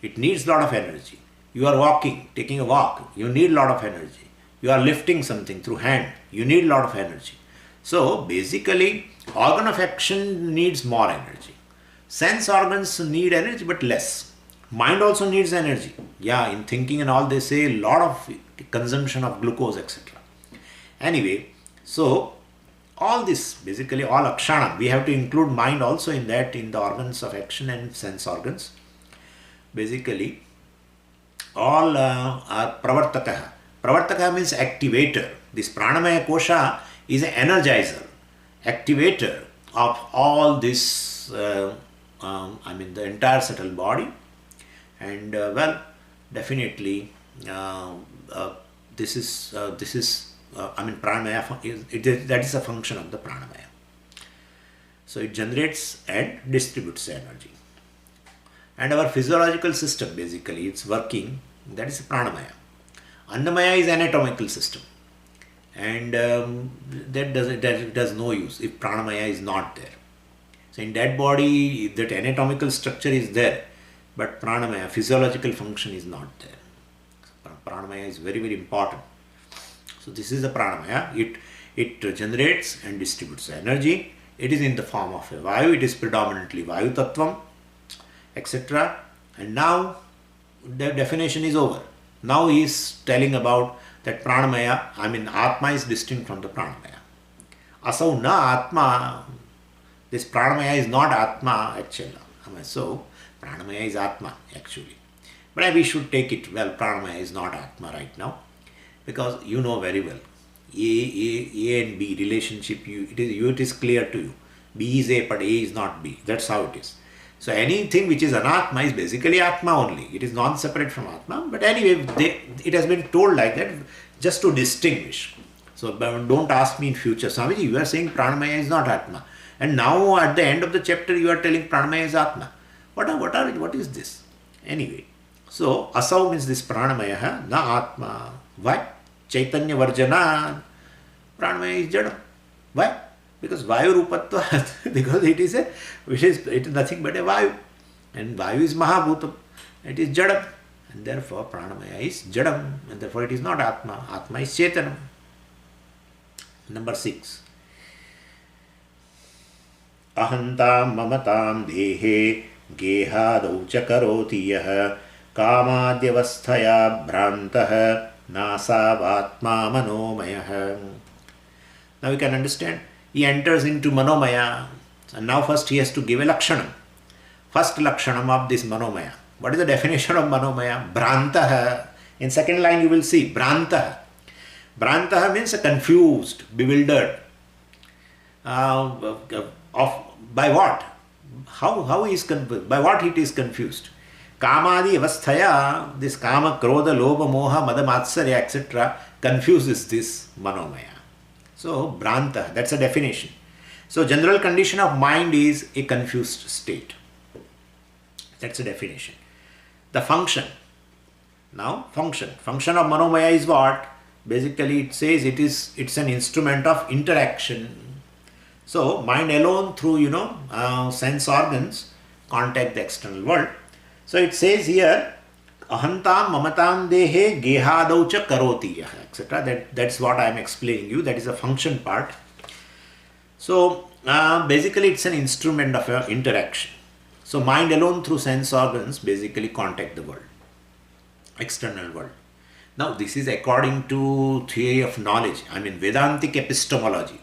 It needs a lot of energy. You are walking, taking a walk, you need a lot of energy. You are lifting something through hand, you need a lot of energy. So basically organ of action needs more energy. Sense organs need energy but less. Mind also needs energy. Yeah, in thinking and all they say a lot of consumption of glucose, etc. Anyway, so all this, basically all akshana, we have to include mind also in that, in the organs of action and sense organs. Basically all are pravartakaha. Pravartaka means activator. This pranamaya kosha is an energizer, activator of all this, the entire subtle body. And well, definitely this is pranamaya, that is a function of the pranamaya. So it generates and distributes energy. And our physiological system, basically, it's working, that is pranamaya. Annamaya is anatomical system, and that does no use if pranamaya is not there. So in that body, that anatomical structure is there, but pranamaya, physiological function is not there. So pranamaya is very, very important. So this is the pranamaya. It generates and distributes energy. It is in the form of a vayu. It is predominantly vayu tattvam, etc. And now the definition is over. Now he is telling about that pranamaya, atma is distinct from the pranamaya. Asau na atma, this pranamaya is not atma actually. So pranamaya is atma actually. But we should take it, well, pranamaya is not atma right now, because you know very well, A and B relationship, it is clear to you. B is A but A is not B. That's how it is. So anything which is anatma is basically atma only. It is non-separate from atma. But anyway, it has been told like that just to distinguish. So don't ask me in future, Swamiji, you are saying pranamaya is not atma. And now at the end of the chapter you are telling pranamaya is atma. What is this? Anyway, so asau means this pranamaya, na atma. Why? Chaitanya varjana. Pranamaya is jada. Why? Because vayu rupatva, because it is nothing but a vayu, and vayu is mahabhutam, it is jadam, and therefore pranamaya is jadam, and therefore it is not atma. Atma is chetanam. Number 6. Ahantam mamatam dehe gehadau chakaroti yah kamadyavasthaya bhrantah nasavatma manomayah. Now we can understand. He enters into manomaya, and now first he has to give a lakshanam. First lakshanam of this manomaya. What is the definition of manomaya? Brantah. In second line you will see Brantah. Brantah means confused, bewildered. By what? How he is confused? By what it is confused? Kamadi avasthaya, this kama, krodha, lobha, moha, mada, matsarya, etc. confuses this manomaya. So, Branta, that's a definition. So, general condition of mind is a confused state. That's a definition. The function. Now, function. Function of manomaya is what? basically it says it's an instrument of interaction. So mind alone through sense organs contact the external world. So it says here ahantam mamatam dehe gehadau cha karoti etc. That's what I am explaining you. That is the function part. So basically it's an instrument of interaction. So mind alone through sense organs basically contact the world, external world. Now this is according to theory of knowledge. I mean Vedantic epistemology.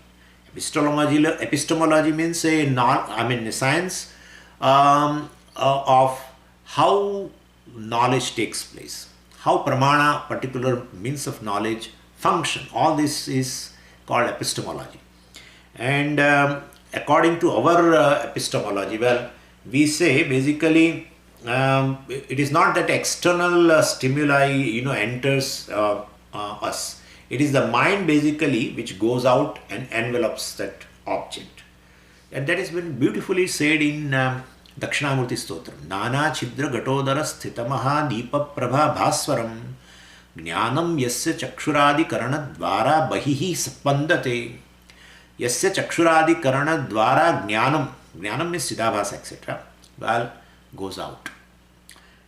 Epistemology means a science of how knowledge takes place, how pramana, particular means of knowledge, function. All this is called epistemology. And according to our epistemology, well, we say basically it is not that external stimuli enters us. It is the mind basically which goes out and envelops that object. And that has been beautifully said in Dakshinamurti Stotram. Nana chidra gatodara sthitamaha deepa prabha bhaswaram jnanam yasya chakshuradi karana dvara bahihi spandate. Yasya chakshuradi karana dvara jnanam means chidabhasa etc. well, goes out.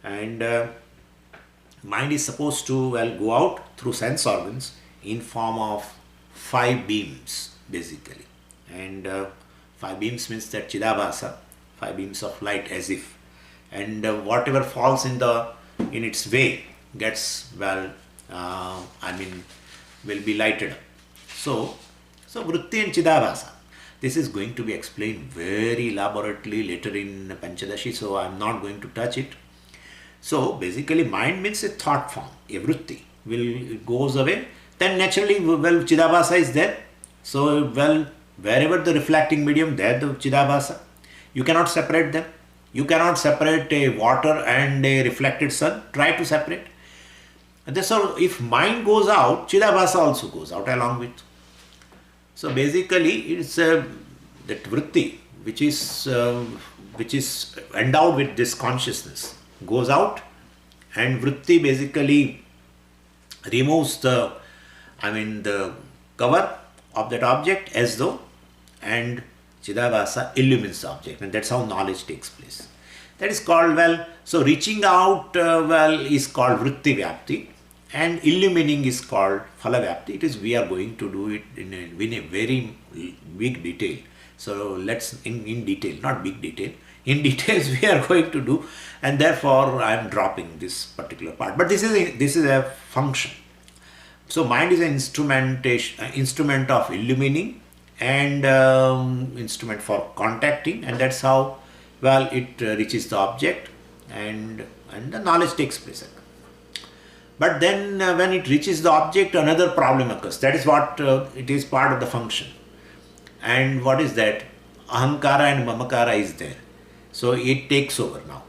And mind is supposed to go out through sense organs in form of 5 beams basically. And 5 beams means that chidabhasa, 5 beams of light as if. And whatever falls in its way gets will be lighted up. So vritti and chidabhasa. This is going to be explained very elaborately later in Panchadasi, so I am not going to touch it. So basically mind means a thought form, a vritti. It goes away. Then naturally, chidabhasa is there. So wherever the reflecting medium, there the chidabhasa. You cannot separate them. You cannot separate a water and a reflected sun. Try to separate. And so if mind goes out, chidabhasa also goes out along with. So basically, it's that vritti which is endowed with this consciousness goes out, and vritti basically removes the cover of that object as though, and chidabhasa illumines the object, and that's how knowledge takes place. That is called, so reaching out is called vritti vyapti, and illumining is called phala vyapti. We are going to do it in a very big detail. So let's in detail, not big detail. In details we are going to do, and therefore I am dropping this particular part. But this is a function. So mind is an instrument of illumining and instrument for contacting, and that's how it reaches the object, and the knowledge takes place. But then when it reaches the object, another problem occurs. That is what it is part of the function. And what is that? Ahankara and mamakara is there. So it takes over now.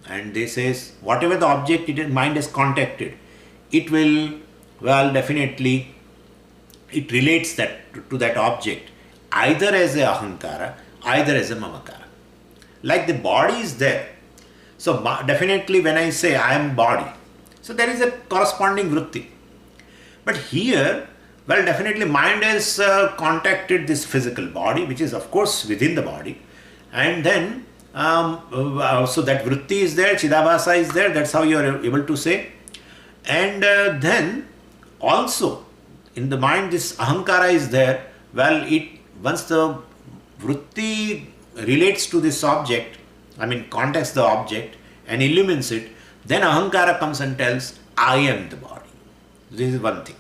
And they says, whatever the object mind has contacted, it will, definitely, it relates that to that object, either as a ahankara, either as a mamakara. Like the body is there. So definitely when I say I am body, so there is a corresponding vritti. But here, definitely mind has contacted this physical body, which is of course within the body. And then, so that vritti is there, chidabhasa is there, that's how you are able to say. And then also in the mind this ahankara is there. Once the vritti relates to this object, contacts the object and illumines it, then ahankara comes and tells, I am the body. This is one thing.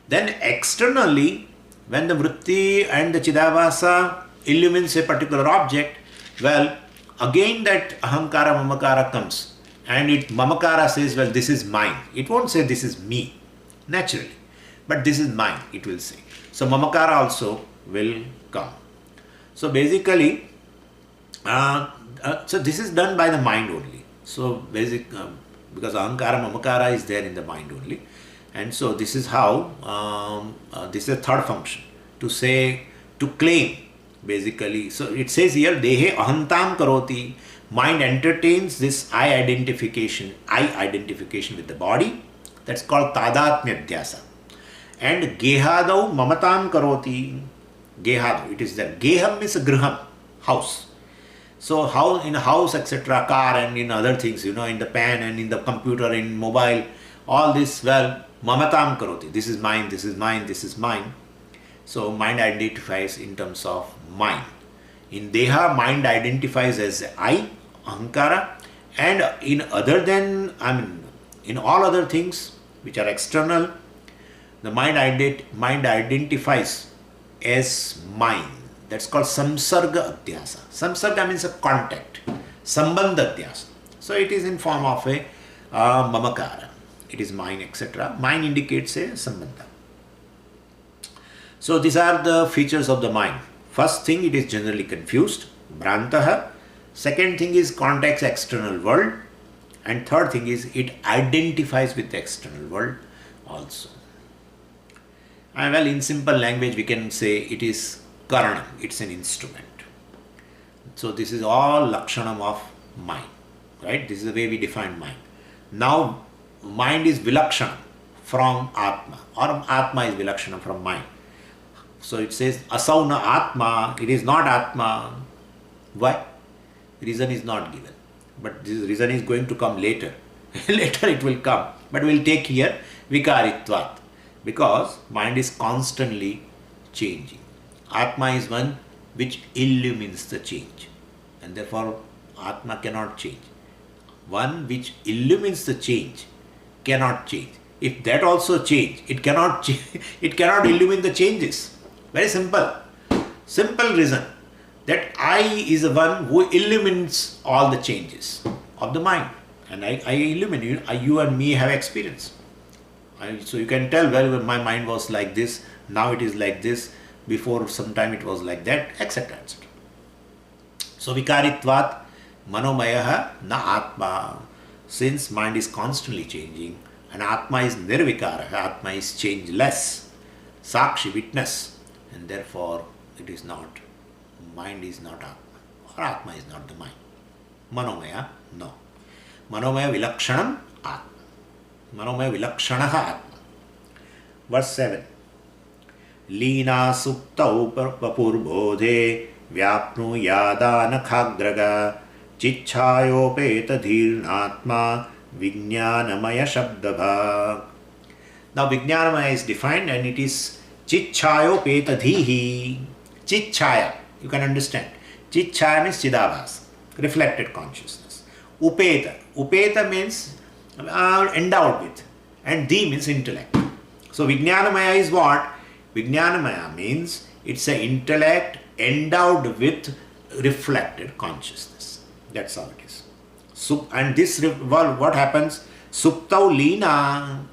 Then externally, when the vritti and the chidabhasa illumines a particular object, again that ahankara, mamakara comes, and mamakara says, this is mine. It won't say this is me, naturally, but this is mine, it will say. So mamakara also will come. So basically, so this is done by the mind only. So because ahankara, mamakara is there in the mind only. And so this is how, this is a third function, to claim basically. So it says here, dehe ahantam karoti, mind entertains this I identification with the body That's called tadatmyadhyasa. And gehadau mamatam karoti. Gehadau, it is there. Geham means griham, house. So how in a house, etc., car and in other things, in the pen and in the computer, in mobile, all this, well, mamatam karoti. This is mine, this is mine, this is mine. So mind identifies in terms of mind. In Deha, mind identifies as I, Ahankara, and in all other things which are external, the mind identifies as mine. That's called samsarga adhyasa. Samsarga means a contact, sambandha adhyasa. So it is in form of a mamakara. It is mine, etc. Mine indicates a sambandha. So these are the features of the mind. First thing, it is generally confused, Bhrantaha. Second thing is contacts external world. And third thing is it identifies with the external world also. And well, in simple language, we can say it is karanam, it's an instrument. So this is all lakshanam of mind, right? This is the way we define mind. Now, mind is vilakshanam from Atma, or Atma is vilakshanam from mind. So it says asauna Atma, it is not Atma. Why? Reason is not given. But this reason is going to come later. Later it will come. But we will take here vikaritvat. Because mind is constantly changing. Atma is one which illumines the change. And therefore Atma cannot change. One which illumines the change cannot change. If that also change, it cannot change, it cannot illumine the changes. Very simple. Simple reason that I is the one who illumines all the changes of the mind. And I illuminate you. You and me have experience. So you can tell, well, my mind was like this, now it is like this, before some time it was like that, etc. etc. So vikaritvat manomayaha na atma. Since mind is constantly changing and atma is nirvikara, atma is changeless, sakshi, witness, and therefore it is not, mind is not atma, or atma is not the mind. Manomaya, no. Manomaya vilakshanam atma. Manomaya vilakshanaha atma. Verse 7. Lina suptau papurbodhe vyapnu yada nakhagraga chichayopeta dhirnatma vijnanamaya shabdabha. Now vijnanamaya is defined and it is chichayopeta dhihi. Chichaya, you can understand. Chichaya means chidabhas, reflected consciousness. Upeta. Upeta means endowed with, and dhi means intellect. So Vijnanamaya is what? Vijnanamaya means it's an intellect endowed with reflected consciousness. That's how it is. And this, well, what happens? Suptau lina.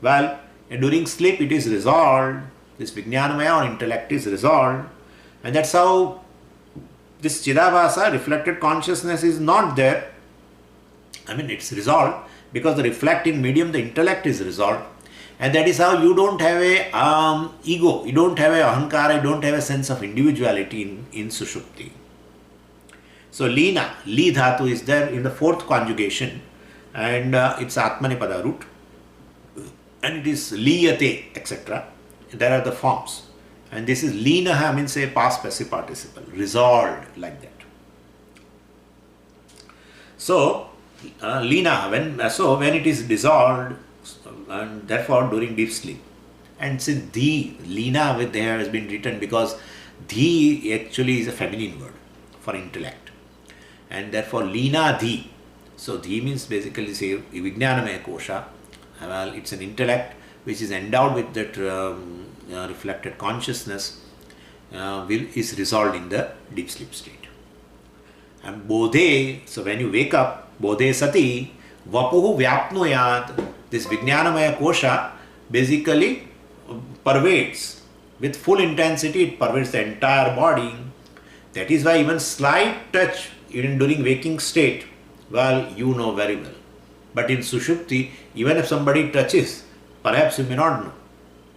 Well, during sleep it is resolved. This Vijnanamaya or intellect is resolved. And that's how this Chidabhasa, reflected consciousness, is not there. I mean, it's resolved because the reflecting medium, the intellect, is resolved. And that is how you don't have a ego, you don't have a ahankara, you don't have a sense of individuality in Sushupti. So Lina, Li Dhatu is there in the fourth conjugation and it's Atmanepada root and it is Liyate, etc. There are the forms. And this is Linaha means a past passive participle, resolved like that. So Lina, when it is dissolved, and therefore during deep sleep. And since Dhi, Lina with there has been written because Dhi actually is a feminine word for intellect. And therefore Lina Dhi. So Dhi means basically say Vijnanamaya Kosha. Well, it's an intellect which is endowed with that reflected consciousness is resolved in the deep sleep state. And Bodhe, so when you wake up, Bodhe Sati, Vapuhu Vyapnoyat, this Vijnanamaya Kosha basically pervades with full intensity, it pervades the entire body. That is why even slight touch, even during waking state, well, you know very well. But in Sushupti, even if somebody touches, perhaps you may not know.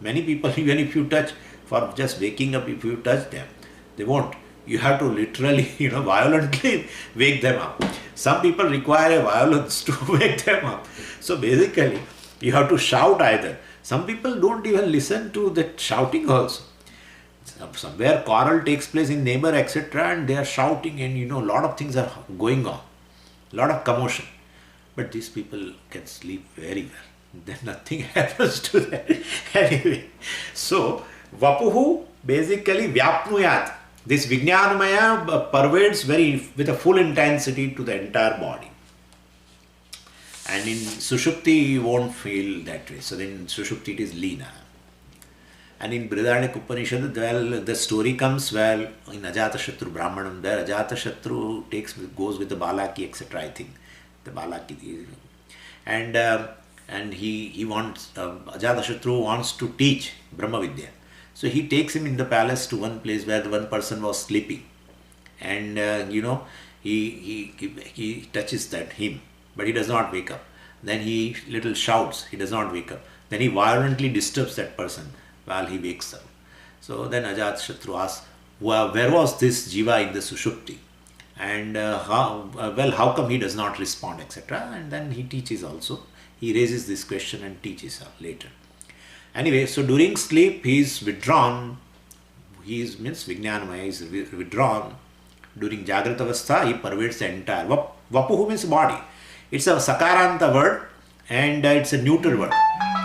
Many people, even if you touch, for just waking up, if you touch them, they won't. You have to literally, violently wake them up. Some people require a violence to wake them up. So basically, You have to shout either. Some people don't even listen to that shouting also. Somewhere quarrel takes place in neighbor, etc., and they are shouting, and a lot of things are going on, a lot of commotion. But these people can sleep very well. Then nothing happens to them. Anyway, so Vapuhu basically Vyapnuyat. This Vijnanamaya pervades with a full intensity to the entire body. And in Sushupti, you won't feel that way. So then in Sushupti, it is Leena. And in Brihadaranyaka Upanishad, well, the story comes, well, in Ajatashatru Brahmanam, there Ajatashatru goes with the Balaki, etc., I think. The Balaki. And he wants, Ajatashatru wants to teach Brahma Vidya. So he takes him in the palace to one place where the one person was sleeping. And, he touches him, but he does not wake up. Then he little shouts, he does not wake up. Then he violently disturbs that person while he wakes up. So then Ajatashatru asks, where was this Jiva in the Sushupti? And how come he does not respond, etc. And then he teaches also. He raises this question and teaches her later. Anyway, so during sleep he is withdrawn. Means Vijnanamaya is withdrawn. During Jagrata Avastha, he pervades the entire. Vapuhu means body. It's a Sakaranta word and it's a neuter word.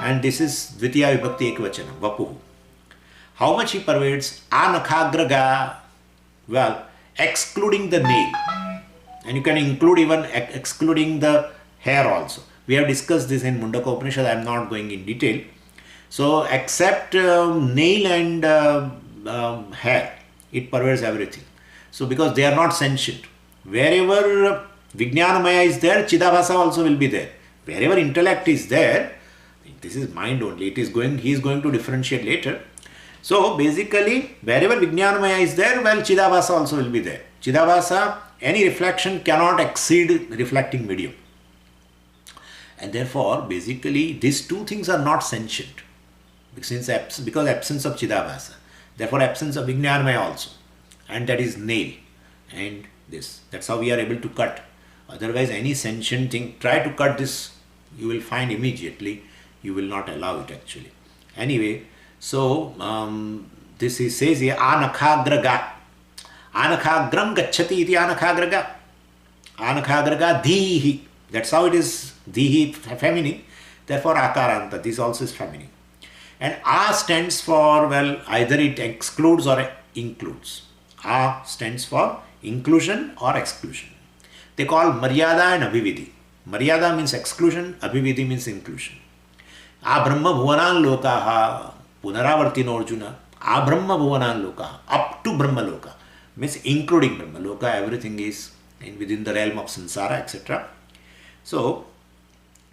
And this is Dvitiya Vibhakti Ekvachana, Vapuhu. How much he pervades? Anakhagraga, well, excluding the nail. And you can include even excluding the hair also. We have discussed this in Mundaka Upanishad. I am not going in detail. So, except nail and hair, it pervades everything. So, because they are not sentient. Wherever Vijnanamaya is there, Chidabhasa also will be there. Wherever intellect is there, this is mind only. He is going to differentiate later. So basically, wherever Vijnanamaya is there, well, Chidabhasa also will be there. Chidabhasa, any reflection cannot exceed reflecting medium. And therefore, basically, these two things are not sentient. Because absence of Chidabhasa. Therefore, absence of Vijnanamaya also. And that is nail. And this. That's how we are able to cut. Otherwise, any sentient thing, try to cut this, you will find immediately, you will not allow it actually. Anyway, so this he says here, Anakhagraga. Anakhagram gacchati iti Anakhagraga. Anakhagraga dhihi. That's how it is, dhihi feminine. Therefore, Akaranta, this also is feminine. And A stands for, well, either it excludes or includes. A stands for inclusion or exclusion. They call Maryada and Abhividhi. Maryada means exclusion, Abhividhi means inclusion. A Brahma Bhuvanan Lokaha, Punaravartino Arjuna, A Brahma Bhuvanan Lokaha, up to Brahma Loka, means including Brahma Loka, everything is within the realm of Sansara, etc. So,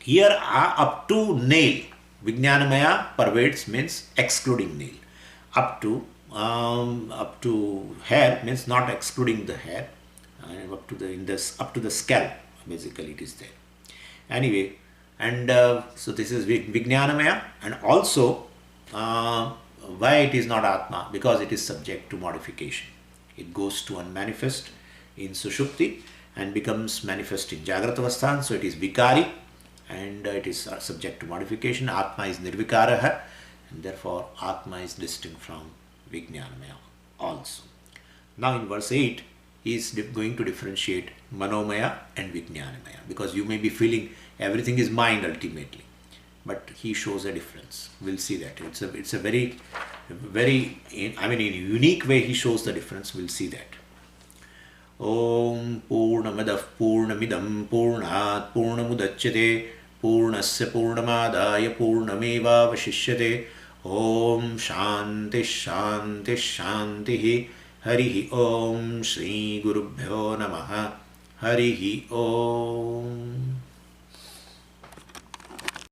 here up to nail, Vijnanamaya pervades means excluding nail. Up to hair means not excluding the hair. Up to the scalp, basically it is there. Anyway, and so this is Vijnanamaya, and also why it is not Atma? Because it is subject to modification. It goes to unmanifest in Sushupti and becomes manifest in Jagrata Avasthan, so it is Vikari and it is subject to modification. Atma is Nirvikaraha, and therefore Atma is distinct from Vijnanamaya also. Now in verse 8, he is going to differentiate Manomaya and Vijnanamaya, because you may be feeling everything is mind ultimately, but he shows a difference. We'll see that. It's a very, in a unique way he shows the difference. We'll see that. Om Purnamadah Purnamidam Purnat Purnamudachyate Purnasya Purnamadaya Purnameva Vashishyate. Om Shanti Shanti Shanti. Harihi Om Shri Gurubhyo Namaha. Harihi Om.